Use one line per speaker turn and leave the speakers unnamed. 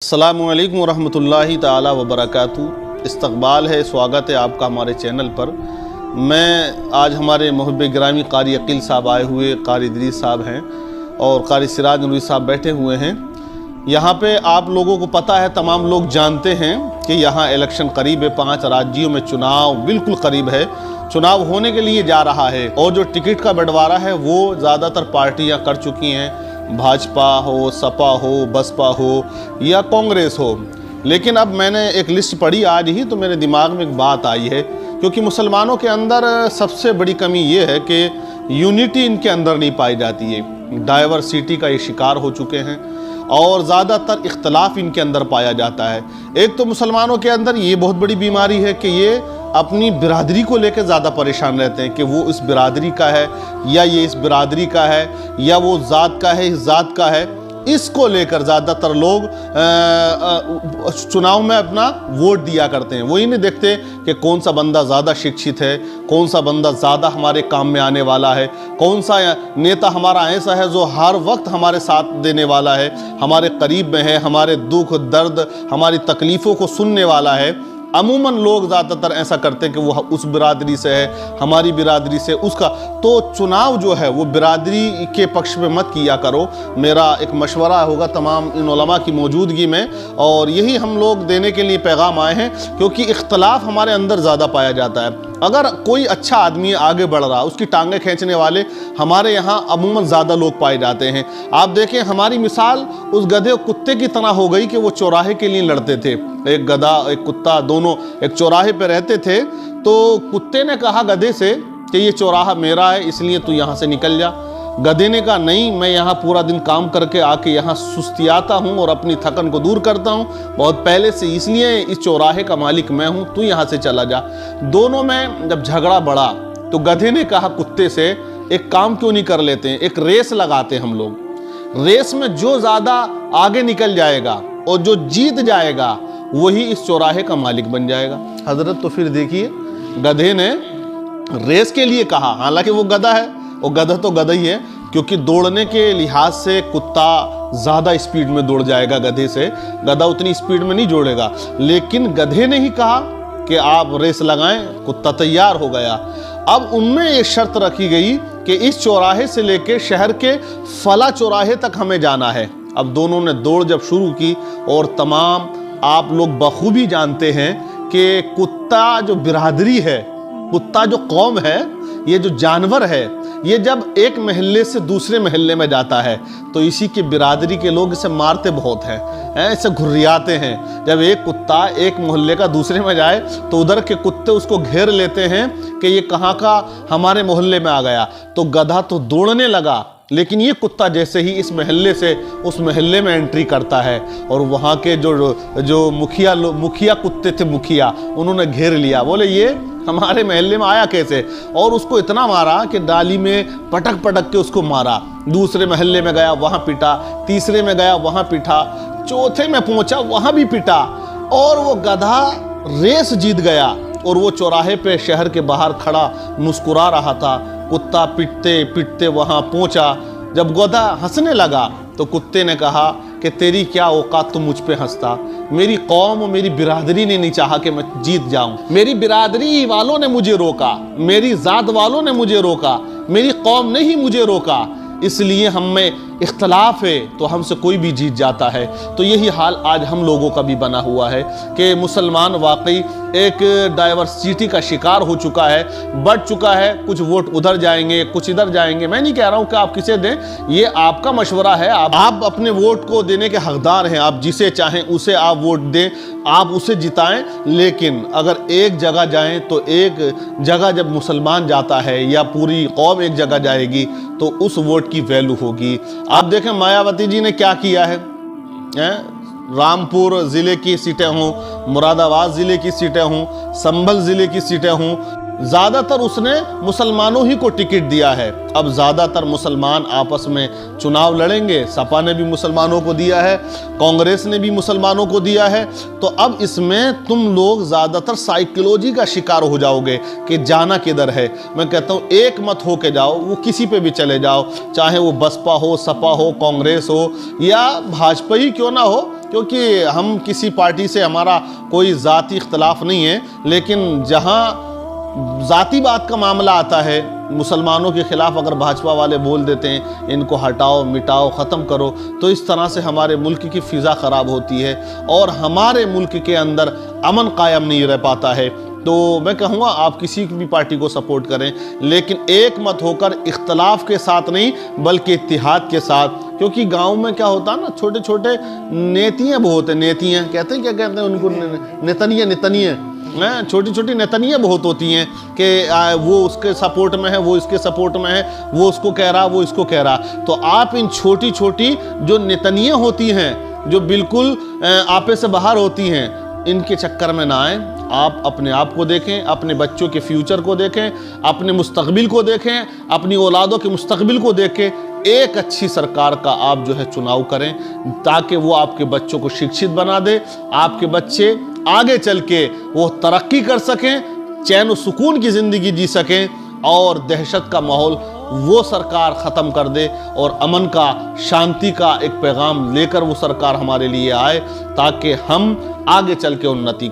अस्सलामुअलैकुम वरहमतुल्लाहि ताला वबरकातुहू। इस्तक़बाल है, स्वागत है आपका हमारे चैनल पर। मैं आज हमारे मुहब्बे गिरामी कारी अकील साहब आए हुए, कारी इदरीस साहब हैं और कारी सिराज नूरी साहब बैठे हुए हैं। यहाँ पे आप लोगों को पता है, तमाम लोग जानते हैं कि यहाँ इलेक्शन करीब है, 5 राज्यों में चुनाव बिल्कुल करीब है, चुनाव होने के लिए जा रहा है और जो टिकट का बंटवारा है वो ज़्यादातर पार्टियाँ कर चुकी हैं, भाजपा हो, सपा हो, बसपा हो या कांग्रेस हो। लेकिन अब मैंने एक लिस्ट पढ़ी आज ही, तो मेरे दिमाग में एक बात आई है, क्योंकि मुसलमानों के अंदर सबसे बड़ी कमी ये है कि यूनिटी इनके अंदर नहीं पाई जाती है। डाइवर्सिटी का ये शिकार हो चुके हैं और ज़्यादातर इख्तलाफ इनके अंदर पाया जाता है। एक तो मुसलमानों के अंदर ये बहुत बड़ी बीमारी है कि ये अपनी बिरादरी को लेकर ज़्यादा परेशान रहते हैं कि वो इस बिरादरी का है या ये इस बिरादरी का है या वो ज़ात का है, इस ज़ात का है। इसको लेकर ज़्यादातर लोग चुनाव में अपना वोट दिया करते हैं। वही नहीं देखते कि कौन सा बंदा ज़्यादा शिक्षित है, कौन सा बंदा ज़्यादा हमारे काम में आने वाला है, कौन सा नेता हमारा ऐसा है जो हर वक्त हमारे साथ देने वाला है, हमारे करीब में है, हमारे दुख दर्द, हमारी तकलीफ़ों को सुनने वाला है। अमूमन लोग ज़्यादातर ऐसा करते हैं कि वो उस बिरादरी से है, हमारी बिरादरी से उसका। तो चुनाव जो है वो बिरादरी के पक्ष में मत किया करो। मेरा एक मशवरा होगा तमाम इन उलमा की मौजूदगी में, और यही हम लोग देने के लिए पैगाम आए हैं, क्योंकि इख्तलाफ हमारे अंदर ज़्यादा पाया जाता है। अगर कोई अच्छा आदमी आगे बढ़ रहा, उसकी टांगें खींचने वाले हमारे यहाँ अमूमन ज़्यादा लोग पाए जाते हैं। आप देखें, हमारी मिसाल उस गधे और कुत्ते की तरह हो गई कि वो चौराहे के लिए लड़ते थे। एक गधा एक कुत्ता दोनों एक चौराहे पे रहते थे, तो कुत्ते ने कहा गधे से कि ये चौराहा मेरा है, इसलिए तू यहाँ से निकल जा। गधे ने कहा नहीं, मैं यहाँ पूरा दिन काम करके आके यहाँ सुस्तियाता हूँ और अपनी थकन को दूर करता हूँ बहुत पहले से, इसलिए इस चौराहे का मालिक मैं हूँ, तू यहाँ से चला जा। दोनों में जब झगड़ा बढ़ा तो गधे ने कहा कुत्ते से, एक काम क्यों नहीं कर लेते हैं, एक रेस लगाते हम लोग। रेस में जो ज़्यादा आगे निकल जाएगा और जो जीत जाएगा वही इस चौराहे का मालिक बन जाएगा। हजरत तो फिर देखिए, गधे ने रेस के लिए कहा, हालांकि वो गधा है, वो गधा तो गधा ही है, क्योंकि दौड़ने के लिहाज से कुत्ता ज़्यादा स्पीड में दौड़ जाएगा गधे से, गधा उतनी स्पीड में नहीं दौड़ेगा। लेकिन गधे ने ही कहा कि आप रेस लगाएं, कुत्ता तैयार हो गया। अब उनमें एक शर्त रखी गई कि इस चौराहे से लेकर शहर के फला चौराहे तक हमें जाना है। अब दोनों ने दौड़ जब शुरू की, और तमाम आप लोग बखूबी जानते हैं कि कुत्ता जो बिरादरी है, कुत्ता जो कौम है, ये जो जानवर है, ये जब एक महल्ले से दूसरे महल्ले में जाता है तो इसी की बिरादरी के लोग इसे मारते बहुत हैं, इसे घुर्रियाते हैं। जब एक कुत्ता एक मोहल्ले का दूसरे में जाए तो उधर के कुत्ते उसको घेर लेते हैं कि ये कहाँ का हमारे मोहल्ले में आ गया। तो गधा तो दौड़ने लगा, लेकिन ये कुत्ता जैसे ही इस महल्ले से उस महल्ले में एंट्री करता है और वहाँ के जो मुखिया कुत्ते थे, मुखिया, उन्होंने घेर लिया। बोले ये हमारे महल्ले में आया कैसे, और उसको इतना मारा कि डाली में पटक पटक के उसको मारा। दूसरे महल्ले में गया, वहाँ पिटा, तीसरे में गया, वहाँ पिटा, चौथे में पहुँचा, वहाँ भी पिटा, और वो गधा रेस जीत गया। और वो चौराहे पे शहर के बाहर खड़ा मुस्कुरा रहा था। कुत्ता पिटते पिटते वहाँ पहुँचा। जब गधा हंसने लगा तो कुत्ते ने कहा कि तेरी क्या औकात, तुम मुझ पे हंसता। मेरी कौम और मेरी बिरादरी ने नहीं चाहा कि मैं जीत जाऊं, मेरी बिरादरी वालों ने मुझे रोका, मेरी ज़ात वालों ने मुझे रोका, मेरी कौम ने ही मुझे रोका, इसलिए हम में इख्तलाफ है तो हमसे कोई भी जीत जाता है। तो यही हाल आज हम लोगों का भी बना हुआ है कि मुसलमान वाकई एक डाइवर्सिटी का शिकार हो चुका है, बढ़ चुका है। कुछ वोट उधर जाएंगे, कुछ इधर जाएंगे। मैं नहीं कह रहा हूँ कि आप किसे दें, ये आपका मशवरा है, आप अपने वोट को देने के हकदार हैं। आप जिसे चाहें उसे आप वोट दें, आप उसे जिताएं। लेकिन अगर एक जगह जाएं तो एक जगह जब मुसलमान जाता है या पूरी कौम एक जगह जाएगी तो उस वोट की वैल्यू होगी। आप देखें मायावती जी ने क्या किया है, रामपुर ज़िले की सीटें हों, मुरादाबाद ज़िले की सीटें हों, संभल ज़िले की सीटें हों, ज़्यादातर उसने मुसलमानों ही को टिकट दिया है। अब ज़्यादातर मुसलमान आपस में चुनाव लड़ेंगे। सपा ने भी मुसलमानों को दिया है, कांग्रेस ने भी मुसलमानों को दिया है। तो अब इसमें तुम लोग ज़्यादातर साइकोलॉजी का शिकार हो जाओगे कि जाना किधर है। मैं कहता हूँ एक मत हो के जाओ, वो किसी पे भी चले जाओ, चाहे वो बसपा हो, सपा हो, कांग्रेस हो या भाजपा ही क्यों ना हो। क्योंकि हम किसी पार्टी से हमारा कोई ज़ाती इख्तलाफ नहीं है, लेकिन जहाँ ज़ाती बात का मामला आता है, मुसलमानों के ख़िलाफ़ अगर भाजपा वाले बोल देते हैं इनको हटाओ मिटाओ ख़त्म करो, तो इस तरह से हमारे मुल्क की फ़िज़ा ख़राब होती है और हमारे मुल्क के अंदर अमन कायम नहीं रह पाता है। तो मैं कहूँगा आप किसी भी पार्टी को सपोर्ट करें, लेकिन एक मत होकर इख्तलाफ के साथ नहीं बल्कि इत्तिहाद के साथ। क्योंकि गांव में क्या होता है ना, छोटे छोटे नेतियाँ बहुत हैं, नेतियाँ कहते हैं, क्या कहते हैं उनको, नेतनियाँ हैं, छोटी छोटी नेतनियाँ बहुत होती हैं कि वो उसके सपोर्ट में है, वो इसके सपोर्ट में है, वो उसको कह रहा, वो इसको कह रहा। तो आप इन छोटी छोटी जो नेतनियाँ होती हैं, जो बिल्कुल आपे से बाहर होती हैं, इनके चक्कर में ना आए। आप अपने आप को देखें, अपने बच्चों के फ्यूचर को देखें, अपने मुस्तकबिल को देखें, अपनी औलादों के मुस्तकबिल को देखें। एक अच्छी सरकार का आप जो है चुनाव करें ताकि वो आपके बच्चों को शिक्षित बना दे, आपके बच्चे आगे चल के वो तरक्की कर सकें, चैन और सुकून की ज़िंदगी जी सकें और दहशत का माहौल वो सरकार ख़त्म कर दे और अमन का, शांति का एक पैगाम लेकर वो सरकार हमारे लिए आए ताकि हम आगे चल के उन्नति